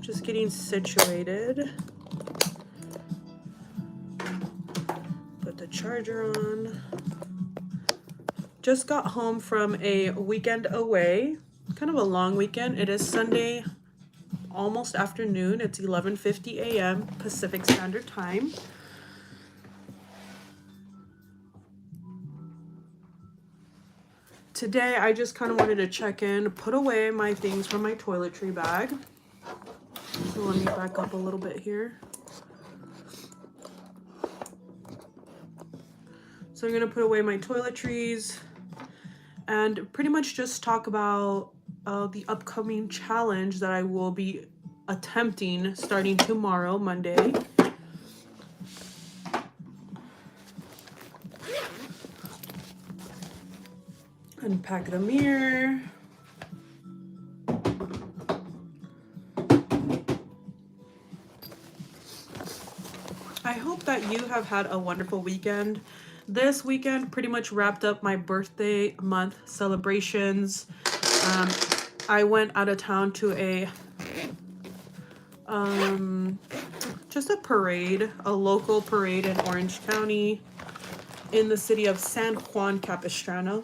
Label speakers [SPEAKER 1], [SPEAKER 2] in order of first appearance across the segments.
[SPEAKER 1] Just getting situated. Put the charger on. Just got home from a weekend away. Kind of a long weekend. It is Sunday, almost afternoon. It's 11:50 a.m. Pacific Standard Time. Today, I just kind of wanted to check in, put away my things from my toiletry bag. So let me back up a little bit here. So I'm going to put away my toiletries and pretty much just talk about the upcoming challenge that I will be attempting starting tomorrow, Monday. Unpack the mirror. I hope that you have had a wonderful weekend. This weekend pretty much wrapped up my birthday month celebrations. I went out of town to a just a parade, a local parade in Orange County in the city of San Juan Capistrano.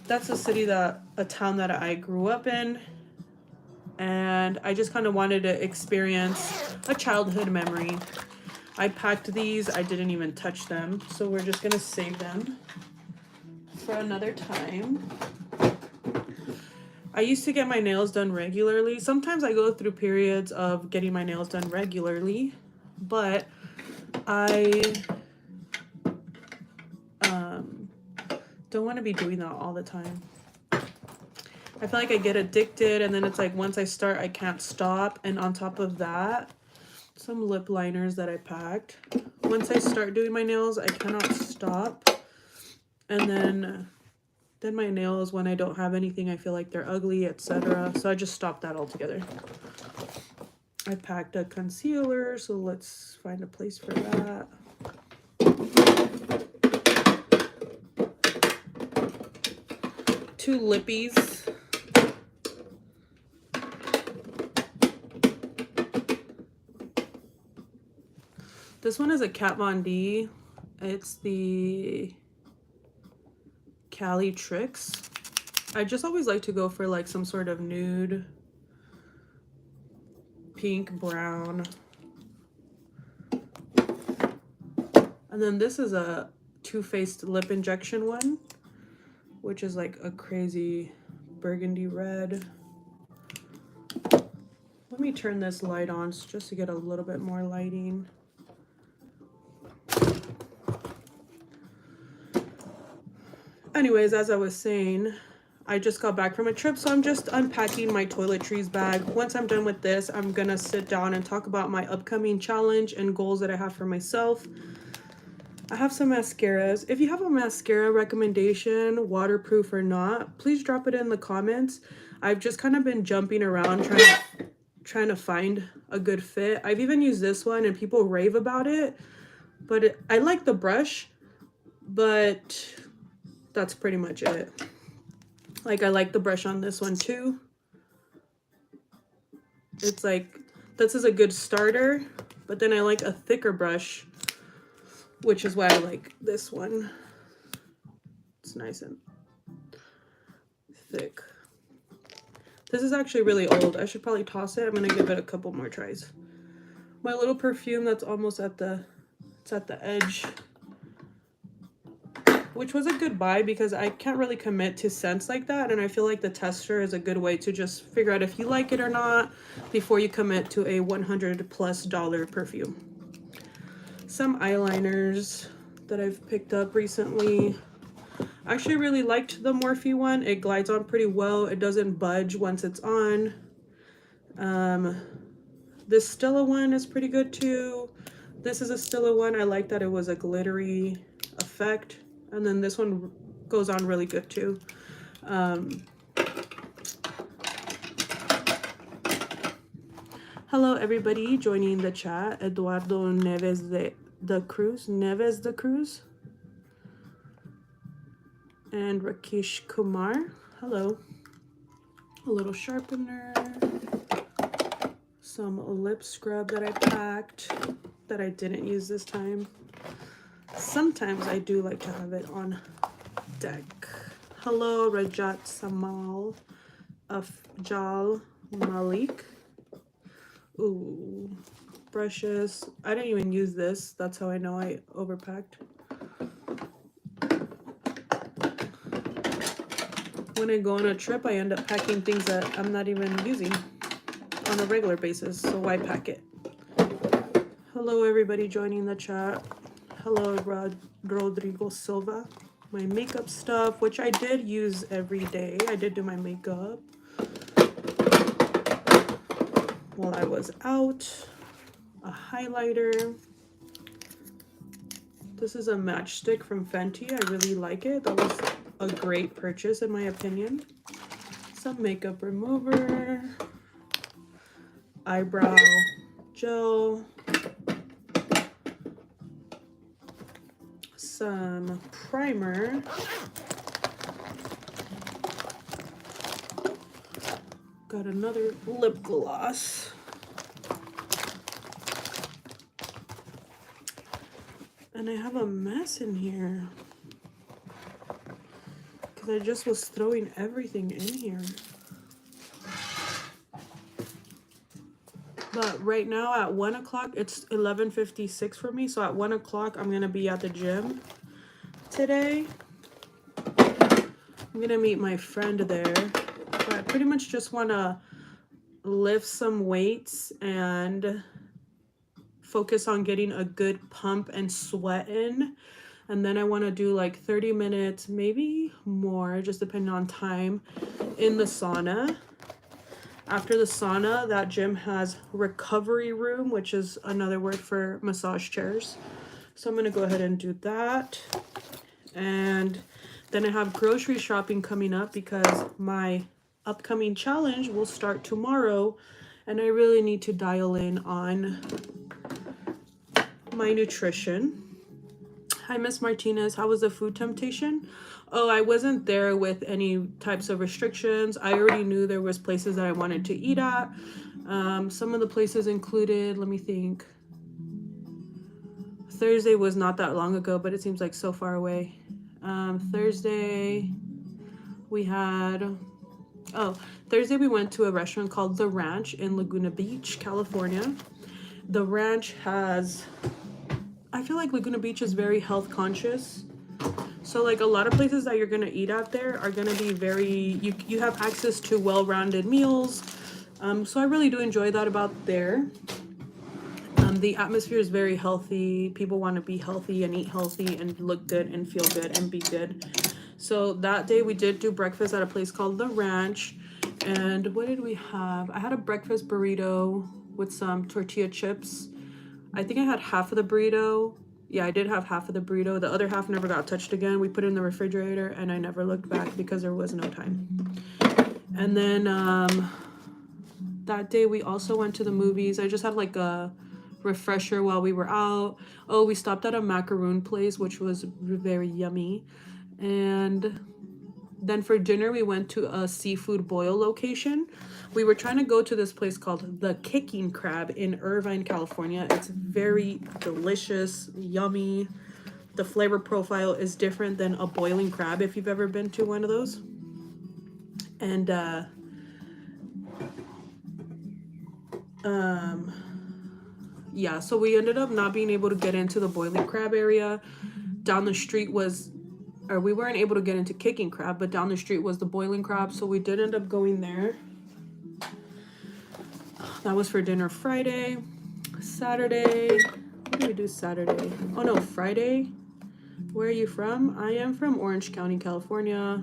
[SPEAKER 1] That's a town that I grew up in, and I just kind of wanted to experience a childhood memory. I packed these, I didn't even touch them, so we're just gonna save them for another time. I used to get my nails done regularly. Sometimes I go through periods of getting my nails done regularly, but I don't want to be doing that all the time. I feel like I get addicted, and then it's like once I start, I can't stop. And on top of that, some lip liners that I packed. Once I start doing my nails, I cannot stop. And then my nails, when I don't have anything, I feel like they're ugly, etc. So I just stopped that altogether. I packed a concealer, so let's find a place for that. Two lippies. This one is a Kat Von D. It's the Cali Tricks. I just always like to go for like some sort of nude, pink, brown. And then this is a Too Faced lip injection one, which is like a crazy burgundy red. Let me turn this light on just to get a little bit more lighting. Anyways, as I was saying, I just got back from a trip, so I'm just unpacking my toiletries bag. Once I'm done with this, I'm gonna sit down and talk about my upcoming challenge and goals that I have for myself. I have some mascaras. If you have a mascara recommendation, waterproof or not, please drop it in the comments. I've just kind of been jumping around trying to find a good fit. I've even used this one and people rave about it, but I like the brush, but that's pretty much it. Like, I like the brush on this one too. It's like, this is a good starter, but then I like a thicker brush, which is why I like this one. It's nice and thick. This is actually really old. I should probably toss it. I'm gonna give it a couple more tries. My little perfume that's almost at the edge, which was a good buy because I can't really commit to scents like that, and I feel like the tester is a good way to just figure out if you like it or not before you commit to a $100+ perfume. Some eyeliners that I've picked up recently. I actually really liked the Morphe one. It glides on pretty well. It doesn't budge once it's on. This Stila one is pretty good too. This is a Stila one. I like that it was a glittery effect. And then this one goes on really good too. Hello everybody joining the chat. Eduardo Neves de Cruz. And Rakesh Kumar. Hello. A little sharpener. some lip scrub that I packed that I didn't use this time. Sometimes I do like to have it on deck. Hello, Rajat Samal Afjal Malik. Ooh, brushes. I didn't even use this. That's how I know I overpacked. When I go on a trip, I end up packing things that I'm not even using on a regular basis, so why pack it? Hello, everybody joining the chat. Hello, Rodrigo Silva. My makeup stuff, which I did use every day. I did do my makeup while I was out. A highlighter. This is a matchstick from Fenty. I really like it. That was a great purchase in my opinion. Some makeup remover. Eyebrow gel. Some primer. Got another lip gloss. And I have a mess in here because I just was throwing everything in here. But right now at 1 o'clock, it's 11:56 for me. So at 1 o'clock, I'm going to be at the gym today. I'm going to meet my friend there. But I pretty much just want to lift some weights and focus on getting a good pump and sweat in. And then I want to do like 30 minutes, maybe more, just depending on time, in the sauna. After the sauna, that gym has recovery room, which is another word for massage chairs. So I'm going to go ahead and do that. And then I have grocery shopping coming up because my upcoming challenge will start tomorrow. And I really need to dial in on my nutrition. Hi, Miss Martinez. How was the food temptation? Oh, I wasn't there with any types of restrictions. I already knew there was places that I wanted to eat at. Some of the places included, let me think. Thursday was not that long ago, but it seems like so far away. Thursday we went to a restaurant called The Ranch in Laguna Beach, California. The Ranch I feel like Laguna Beach is very health conscious. So like a lot of places that you're going to eat out there are going to be you have access to well-rounded meals. So I really do enjoy that about there. The atmosphere is very healthy. People want to be healthy and eat healthy and look good and feel good and be good. So that day we did do breakfast at a place called The Ranch. And what did we have? I had a breakfast burrito with some tortilla chips. I think I had half of the burrito. Yeah, I did have half of the burrito. The other half never got touched again. We put it in the refrigerator and I never looked back because there was no time. And then that day we also went to the movies. I just had like a refresher while we were out. Oh, we stopped at a macaroon place, which was very yummy. And then for dinner, we went to a seafood boil location. We were trying to go to this place called The Kicking Crab in Irvine, California. It's very delicious, yummy. The flavor profile is different than a boiling crab if you've ever been to one of those. And yeah, so we ended up not being able to get into the boiling crab area. Down the street we weren't able to get into Kicking Crab, but down the street was the boiling crab, so we did end up going there. That was for dinner Friday. Saturday, what did we do Saturday? Oh no, Friday. Where are you from? I am from Orange County, California.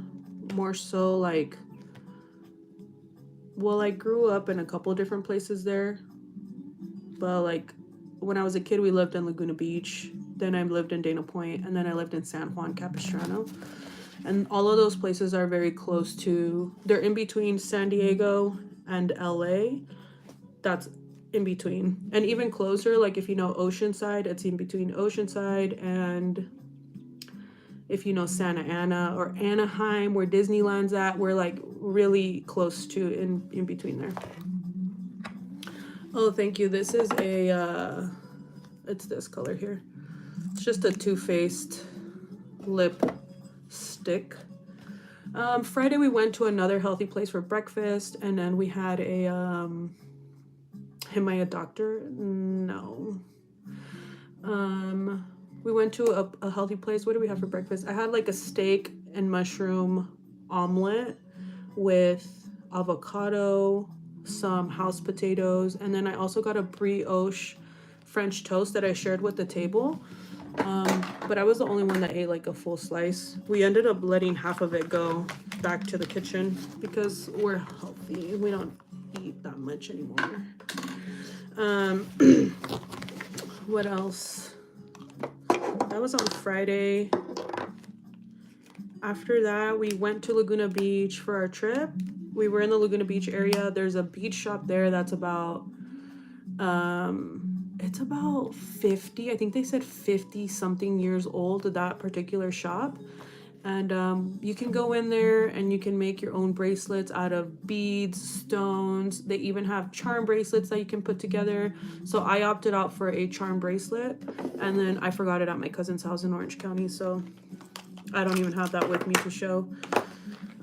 [SPEAKER 1] More so like, well, I grew up in a couple different places there. But like, when I was a kid, we lived in Laguna Beach. Then I lived in Dana Point, and then I lived in San Juan Capistrano. And all of those places are very close to, they're in between San Diego and LA. That's in between. And even closer, like if you know Oceanside, it's in between Oceanside and if you know Santa Ana or Anaheim, where Disneyland's at, we're like really close to in between there. Oh, thank you. This is a, it's this color here. It's just a Too Faced lip stick. Friday we went to another healthy place for breakfast, and then we had a, am I a doctor? No. We went to a healthy place. What did we have for breakfast? I had like a steak and mushroom omelet with avocado, some house potatoes, and then I also got a brioche French toast that I shared with the table. But I was the only one that ate like a full slice. We ended up letting half of it go back to the kitchen because we're healthy. We don't eat that much anymore. What else? That was on Friday. After that, we went to Laguna Beach for our trip. We were in the Laguna Beach area. There's a beach shop there that's about, it's about 50, I think they said 50 something years old, that particular shop. And you can go in there and you can make your own bracelets out of beads, stones. They even have charm bracelets that you can put together. So I opted out for a charm bracelet, and then I forgot it at my cousin's house in Orange County, so I don't even have that with me to show.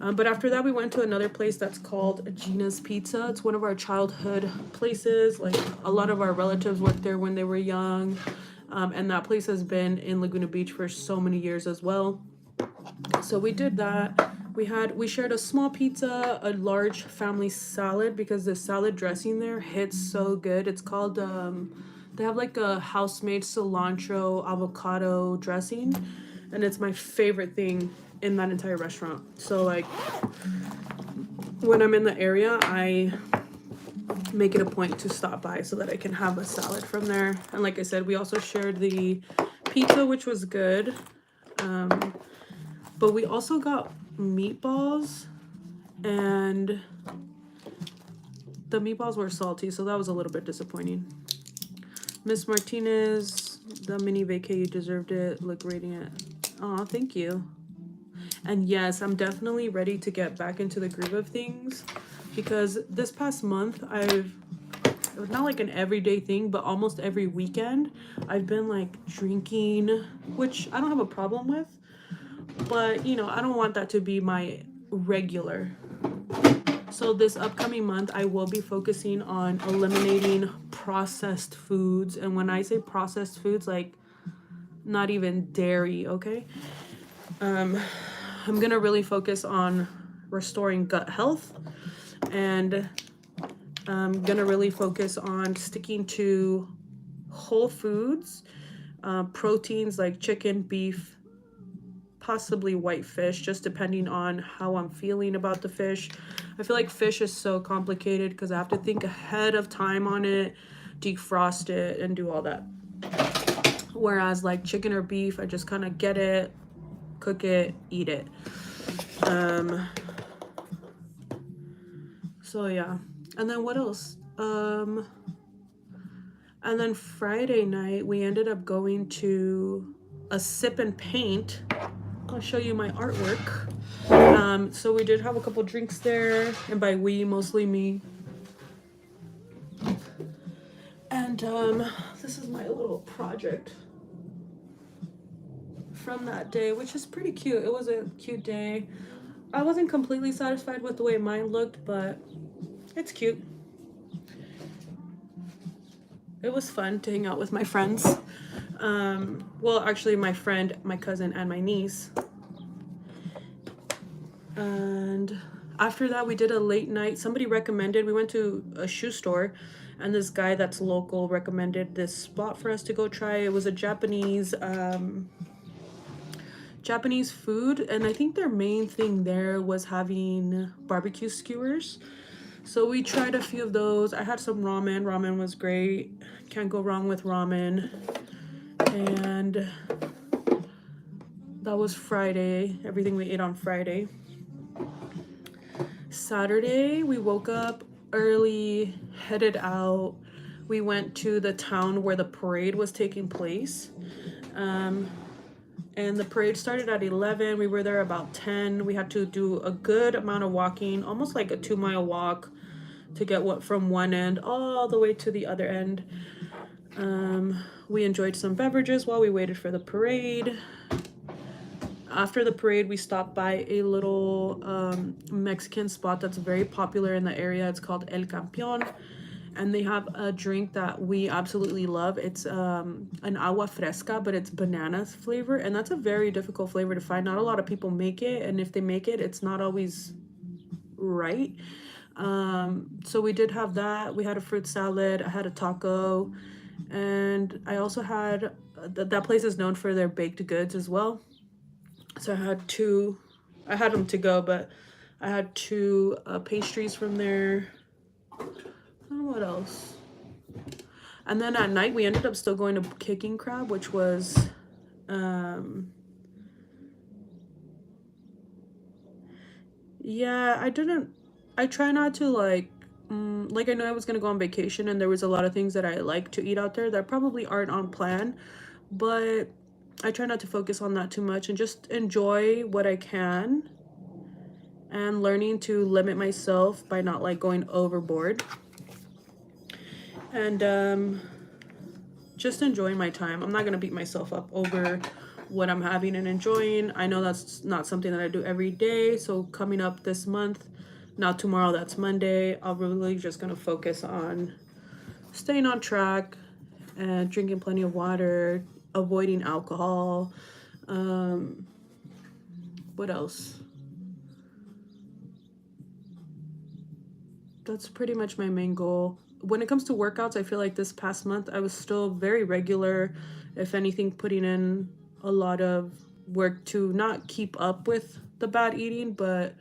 [SPEAKER 1] But after that, we went to another place that's called Gina's Pizza. It's one of our childhood places. Like, a lot of our relatives worked there when they were young. And that place has been in Laguna Beach for so many years as well. So we did that. We shared a small pizza, a large family salad, because the salad dressing there hits so good. It's called, they have like a house-made cilantro avocado dressing, and it's my favorite thing in that entire restaurant. So like, when I'm in the area, I make it a point to stop by so that I can have a salad from there. And like I said, we also shared the pizza, which was good. But we also got meatballs, and the meatballs were salty, so that was a little bit disappointing. Miss Martinez, the mini vacay, you deserved it. Look radiant. Aw, thank you. And yes, I'm definitely ready to get back into the groove of things, because this past month it was not like an everyday thing, but almost every weekend I've been like drinking, which I don't have a problem with, but you know, I don't want that to be my regular. So this upcoming month, I will be focusing on eliminating processed foods. And when I say processed foods, like not even dairy, okay? I'm gonna really focus on restoring gut health, and I'm gonna really focus on sticking to whole foods, proteins like chicken, beef, possibly white fish, just depending on how I'm feeling about the fish. I feel like fish is so complicated because I have to think ahead of time on it, defrost it, and do all that. Whereas like chicken or beef, I just kind of get it, cook it, eat it. So yeah. And then what else? And then Friday night, we ended up going to a sip and paint. I'll show you my artwork. So we did have a couple drinks there, and by we, mostly me. And this is my little project from that day, which is pretty cute. It was a cute day. I wasn't completely satisfied with the way mine looked, but it's cute. It was fun to hang out with my friends. Well, actually, my friend, my cousin, and my niece. And after that, we did a late night. Somebody recommended, we went to a shoe store, and this guy that's local recommended this spot for us to go try. It was a Japanese food, and I think their main thing there was having barbecue skewers. So we tried a few of those. I had some ramen. Ramen was great. Can't go wrong with ramen. And that was Friday. Everything we ate on Friday. Saturday, we woke up early, headed out. We went to the town where the parade was taking place. And the parade started at 11. We were there about 10. We had to do a good amount of walking, almost like a 2-mile walk, to get what from one end all the way to the other end. We enjoyed some beverages while we waited for the parade. After the parade, we stopped by a little Mexican spot that's very popular in the area. It's called El Campeon, and they have a drink that we absolutely love. It's an agua fresca, but it's banana flavor, and that's a very difficult flavor to find. Not a lot of people make it, and if they make it, it's not always right. So we did have that. We had a fruit salad. I had a taco, and I also had that place is known for their baked goods as well. So I had them to go, but I had two pastries from there. I don't know what else. And then at night we ended up still going to Kicking Crab, which was yeah, I try not to like I know I was gonna go on vacation and there was a lot of things that I like to eat out there that probably aren't on plan, but I try not to focus on that too much and just enjoy what I can and learning to limit myself by not like going overboard and just enjoying my time. I'm not gonna beat myself up over what I'm having and enjoying. I know that's not something that I do every day, so coming up this month, not tomorrow, that's Monday, I'm really just gonna focus on staying on track and drinking plenty of water, avoiding alcohol. What else? That's pretty much my main goal. When it comes to workouts, I feel like this past month I was still very regular, if anything, putting in a lot of work to not keep up with the bad eating, but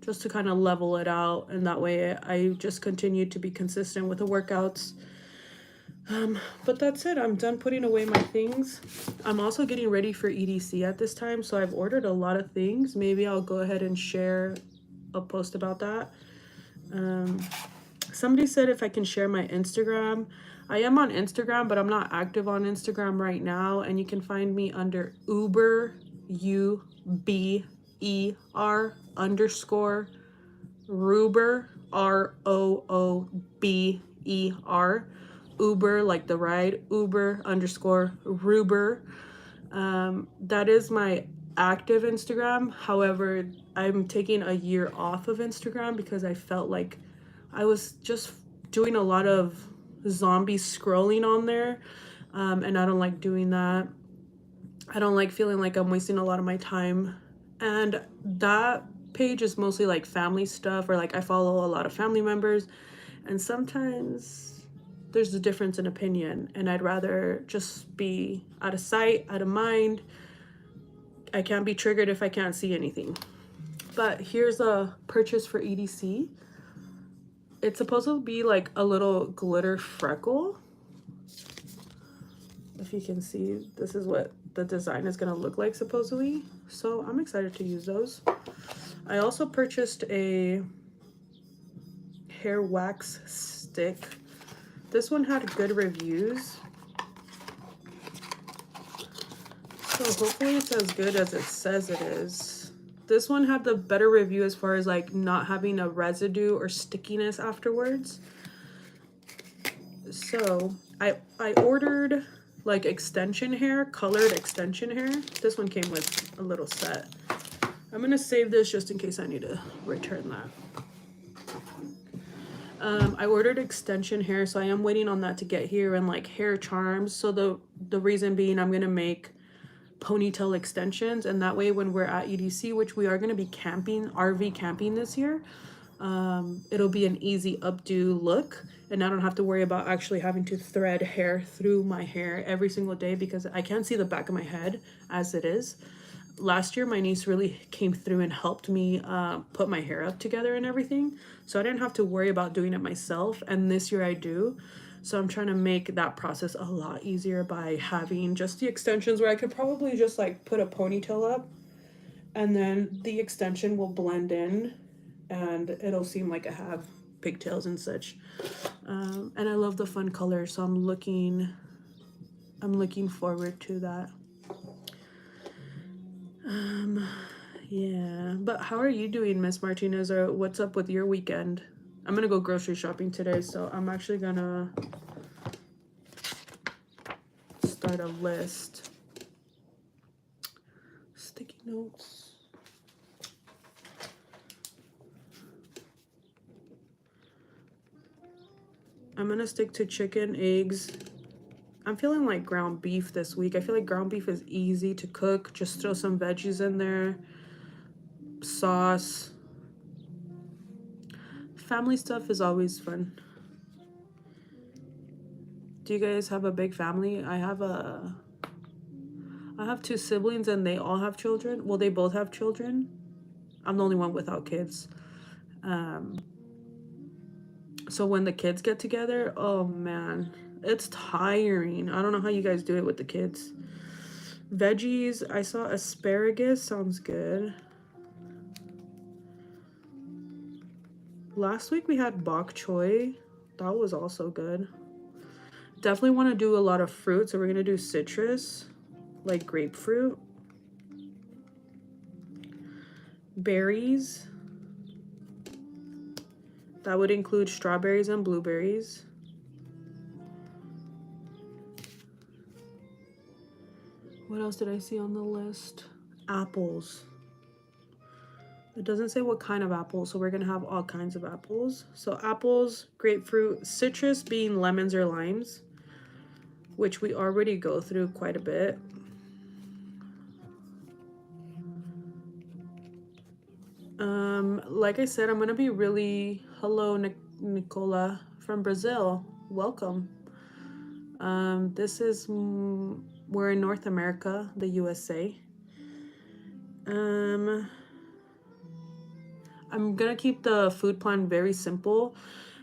[SPEAKER 1] just to kind of level it out, and that way I just continue to be consistent with the workouts. But that's it. I'm done putting away my things. I'm also getting ready for EDC at this time, so I've ordered a lot of things. Maybe I'll go ahead and share a post about that. Somebody said if I can share my Instagram. I am on Instagram, but I'm not active on Instagram right now, and you can find me under Uber, UBER underscore Roober, ROOBER, Uber like the ride, Uber underscore Roober. That is my active Instagram. However, I'm taking a year off of Instagram because I felt like I was just doing a lot of zombie scrolling on there, and I don't like doing that. I don't like feeling like I'm wasting a lot of my time, and that page is mostly like family stuff, or like I follow a lot of family members, and sometimes there's a difference in opinion, and I'd rather just be out of sight, out of mind. I can't be triggered if I can't see anything. But here's a purchase for EDC. It's supposed to be like a little glitter freckle. If you can see, this is what the design is gonna look like supposedly. So I'm excited to use those. I also purchased a hair wax stick. This one had good reviews, so hopefully it's as good as it says it is. This one had the better review as far as like not having a residue or stickiness afterwards. So I ordered like extension hair, colored extension hair. This one came with a little set. I'm gonna save this just in case I need to return that. I ordered extension hair, so I am waiting on that to get here, and like hair charms. So the reason being, I'm gonna make ponytail extensions, and that way when we're at EDC, which we are gonna be camping, RV camping this year, it'll be an easy updo look, and I don't have to worry about actually having to thread hair through my hair every single day because I can't see the back of my head as it is. Last year my niece really came through and helped me put my hair up together and everything, so I didn't have to worry about doing it myself, and this year I do. So I'm trying to make that process a lot easier by having just the extensions where I could probably just like put a ponytail up and then the extension will blend in and it'll seem like I have pigtails and such. And I love the fun color, so I'm looking forward to that. Yeah, but how are you doing, Miss Martinez, or what's up with your weekend? I'm gonna go grocery shopping today, so I'm actually gonna start a list. Sticky notes. I'm gonna stick to chicken, eggs. I'm feeling like ground beef this week. I feel like ground beef is easy to cook. Just throw some veggies in there, sauce. Family stuff is always fun. Do you guys have a big family? I have 2 siblings and they all have children. Well, they both have children. I'm the only one without kids. So when the kids get together, oh man, it's tiring. I don't know how you guys do it with the kids. Veggies, I saw asparagus, sounds good. Last week we had bok choy. That was also good. Definitely want to do a lot of fruit, so we're going to do citrus, like grapefruit. Berries. That would include strawberries and blueberries. What else did I see on the list? Apples. It doesn't say what kind of apples, so we're gonna have all kinds of apples. So apples, grapefruit, citrus being lemons or limes, which we already go through quite a bit. Like I said, I'm gonna be really, hello Nicola from Brazil, welcome. This is, we're in North America, the USA. I'm gonna keep the food plan very simple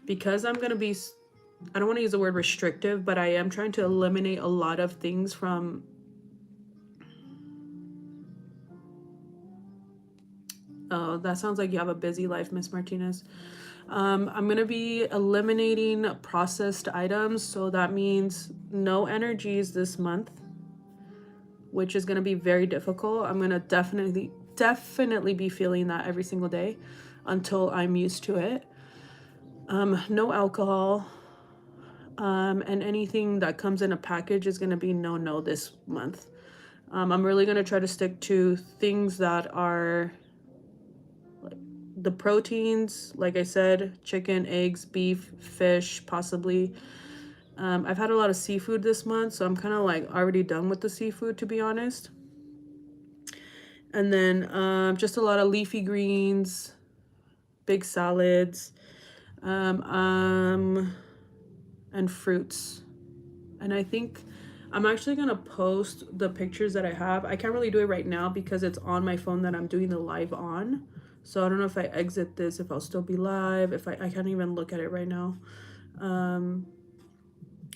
[SPEAKER 1] because I'm gonna be, I don't want to use the word restrictive, but I am trying to eliminate a lot of things from oh, that sounds like you have a busy life, Miss Martinez. I'm gonna be eliminating processed items, so that means no energies this month, which is gonna be very difficult. I'm gonna definitely be feeling that every single day until I'm used to it. No alcohol, and anything that comes in a package is gonna be no this month. I'm really gonna try to stick to things that are the proteins, like I said, chicken, eggs, beef, fish, possibly. I've had a lot of seafood this month, so I'm kind of like already done with the seafood, to be honest. And then just a lot of leafy greens, big salads, and fruits. And I think I'm actually gonna post the pictures that I have. I can't really do it right now because it's on my phone that I'm doing the live on. So I don't know if I exit this, if I'll still be live, if I can't even look at it right now.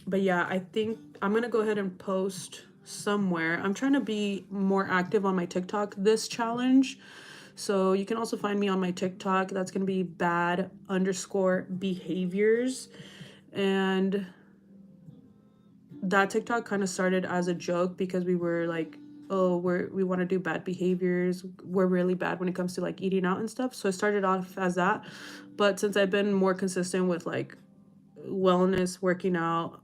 [SPEAKER 1] But yeah, I think I'm gonna go ahead and post somewhere. I'm trying to be more active on my TikTok this challenge. So you can also find me on my TikTok. That's gonna be bad_behaviors. And that TikTok kind of started as a joke because we were like, oh, we want to do bad behaviors. We're really bad when it comes to like eating out and stuff. So I started off as that. But since I've been more consistent with like wellness, working out,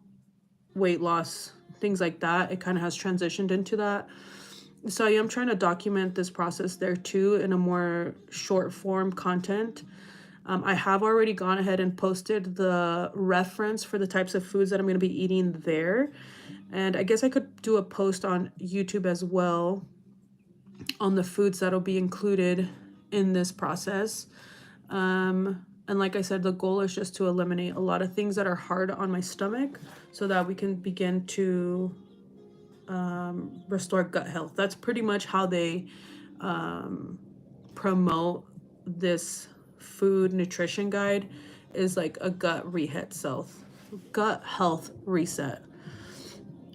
[SPEAKER 1] weight loss, things like that, it kind of has transitioned into that. So I am trying to document this process there too in a more short form content. I have already gone ahead and posted the reference for the types of foods that I'm going to be eating there. And I guess I could do a post on YouTube as well on the foods that'll be included in this process. And like I said, the goal is just to eliminate a lot of things that are hard on my stomach so that we can begin to restore gut health. That's pretty much how they promote this food nutrition guide, is like a gut health reset.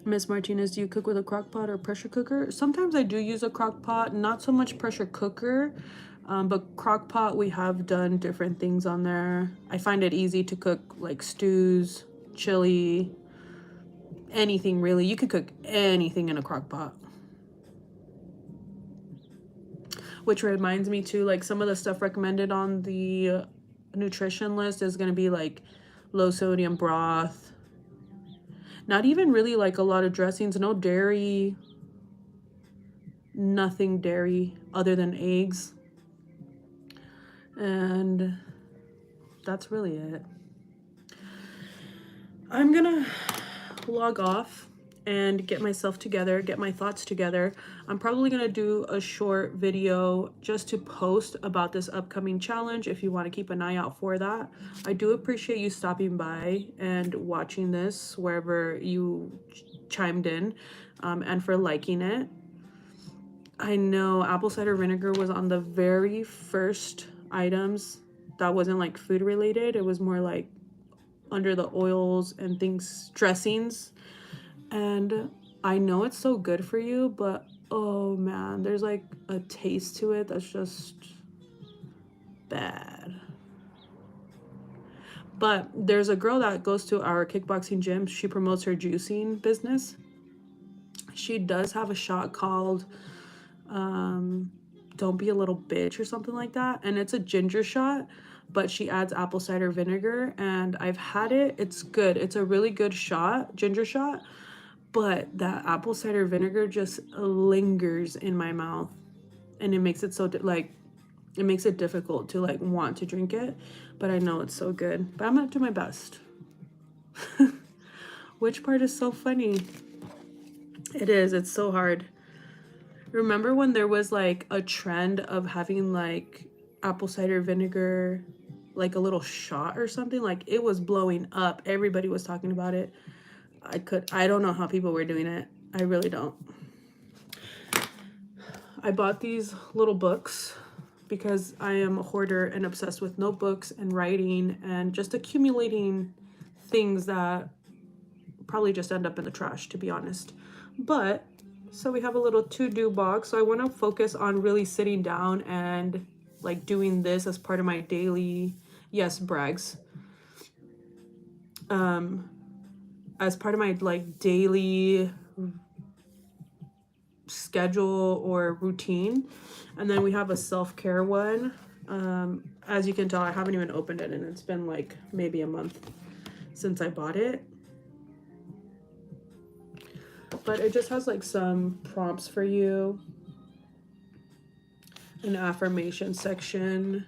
[SPEAKER 1] Miss Martinez, do you cook with a crock pot or pressure cooker? Sometimes I do use a crock pot, not so much pressure cooker, but crock pot, we have done different things on there. I find it easy to cook like stews, chili, anything really. You could cook anything in a crock pot. Which reminds me too, like some of the stuff recommended on the nutrition list is going to be like low sodium broth, not even really like a lot of dressings, no dairy, nothing dairy other than eggs, and that's really it. I'm gonna log off and get myself together, get my thoughts together. I'm probably gonna do a short video just to post about this upcoming challenge if you want to keep an eye out for that. I do appreciate you stopping by and watching this wherever you chimed in, and for liking it. I know apple cider vinegar was on the very first items that wasn't like food related. It was more like under the oils and things, dressings. And I know it's so good for you, but oh man, there's like a taste to it that's just bad. But there's a girl that goes to our kickboxing gym. She promotes her juicing business. She does have a shot called Don't Be a Little Bitch or something like that, and it's a ginger shot, but she adds apple cider vinegar, and I've had it. It's good. It's a really good shot, ginger shot, but that apple cider vinegar just lingers in my mouth, and it makes it so like it makes it difficult to like want to drink it. But I know it's so good, but I'm gonna do my best. Which part is so funny? It is. It's so hard. Remember when there was like a trend of having like apple cider vinegar, like a little shot or something? Like it was blowing up. Everybody was talking about it. I don't know how people were doing it. I really don't. I bought these little books because I am a hoarder and obsessed with notebooks and writing and just accumulating things that probably just end up in the trash, to be honest. But so we have a little to-do box. So I want to focus on really sitting down and like doing this as part of my daily, yes, brags. As part of my like daily schedule or routine. And then we have a self-care one. As you can tell, I haven't even opened it, and it's been like maybe a month since I bought it. But it just has like some prompts for you, an affirmation section,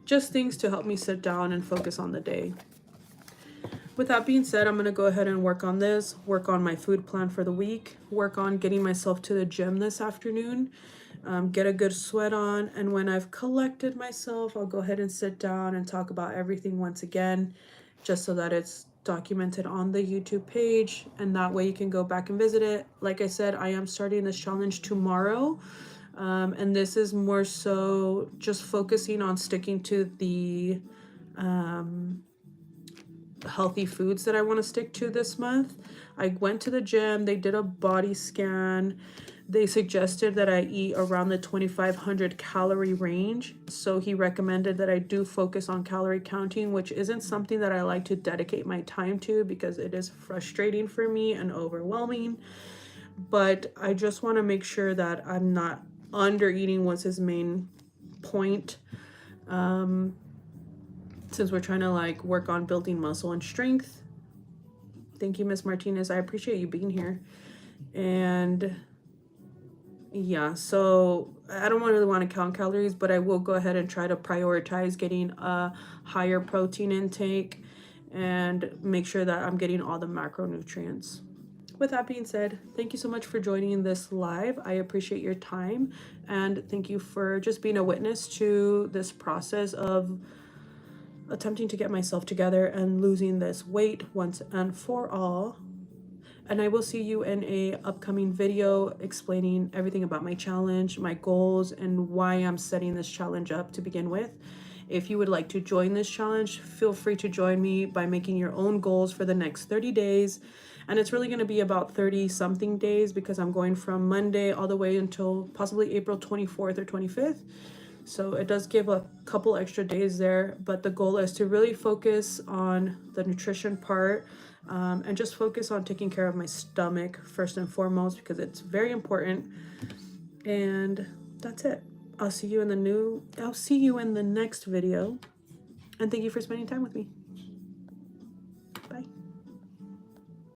[SPEAKER 1] just things to help me sit down and focus on the day. With that being said, I'm going to go ahead and work on this, work on my food plan for the week, work on getting myself to the gym this afternoon, get a good sweat on, and when I've collected myself, I'll go ahead and sit down and talk about everything once again, just so that it's documented on the YouTube page, and that way you can go back and visit it. Like I said, I am starting this challenge tomorrow, and this is more so just focusing on sticking to the healthy foods that I want to stick to this month. I went to the gym, they did a body scan. They suggested that I eat around the 2,500 calorie range. So he recommended that I do focus on calorie counting, which isn't something that I like to dedicate my time to because it is frustrating for me and overwhelming. But I just want to make sure that I'm not under eating, was his main point. Since we're trying to like work on building muscle and strength. Thank you, Miss Martinez. I appreciate you being here. And yeah, so I don't really want to count calories, but I will go ahead and try to prioritize getting a higher protein intake and make sure that I'm getting all the macronutrients. With that being said, thank you so much for joining this live. I appreciate your time, and thank you for just being a witness to this process of attempting to get myself together and losing this weight once and for all. And I will see you in a upcoming video explaining everything about my challenge, my goals, and why I'm setting this challenge up to begin with. If you would like to join this challenge, feel free to join me by making your own goals for the next 30 days. And it's really going to be about 30 something days because I'm going from Monday all the way until possibly April 24th or 25th. So it does give a couple extra days there, but the goal is to really focus on the nutrition part, and just focus on taking care of my stomach first and foremost because it's very important. And that's it. I'll see you in the next video. And thank you for spending time with me.